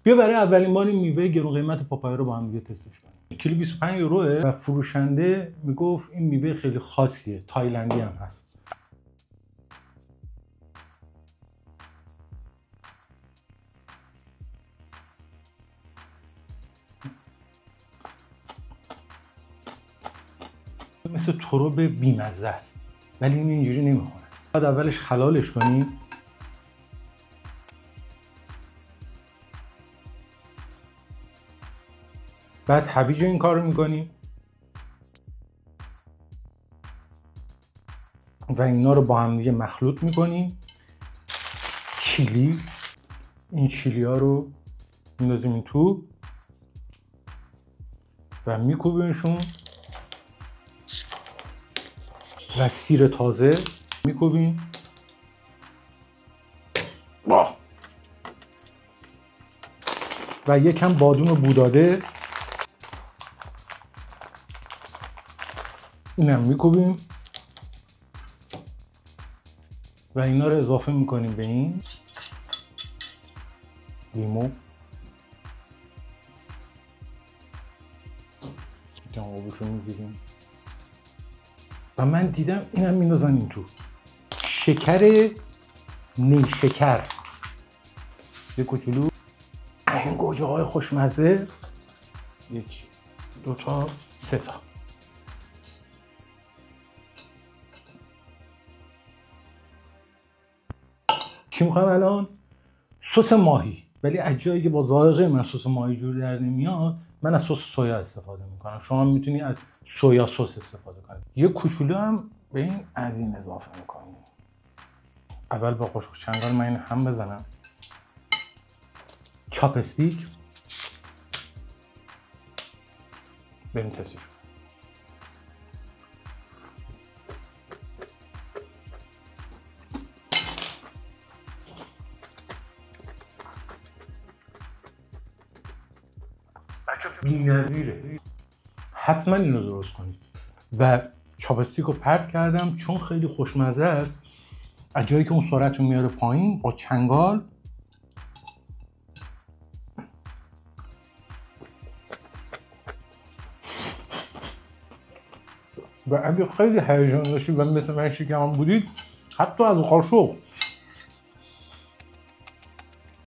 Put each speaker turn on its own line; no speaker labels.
بیا برای اولین بار این میوه گرون قیمت پاپایا رو با هم دیگه تستش کنیم. کیلو 25 یوروه و فروشنده میگفت این میوه خیلی خاصیه، تایلندی هم هست. مثل تراب بیمزه است ولی این اینجوری نمیخونه. بعد اولش خلالش کنیم، بعد هویج این کار رو میکنیم و اینا رو با هم دیگه مخلوط میکنیم. چیلی، این چیلی ها رو میندازیم این تو و میکوبیمشون و سیر تازه میکوبیم و یکم بادوم بوداده اینم میکوبیم و اینا رو اضافه میکنیم به این لیمو. یکم آبشو میگیریم و من دیدم اینم میندازن این تو. شکر نیشکر یه کوچولو، این گوجه های خوشمزه 1 2 تا 3 تا. چی میخوایم الان؟ سس ماهی، ولی از جایی که با ذائقه من سس ماهی جور در نمیاد من از سس سویا استفاده میکنم. شما میتونی از سویا سس استفاده کنید. یه کوچولو هم به این از این اضافه میکنیم. اول با قاشق چنگال من این هم بزنم، چاپستیک بریم تستش. بچه بی‌نظیره، حتما اینو درست کنید. و چاپستیک رو پرت کردم چون خیلی خوشمزه است. از جایی که اون سرعت رو میاره پایین با چنگال و اگه خیلی هیجان داشتید و مثل من شکم بودید حتی از قاشق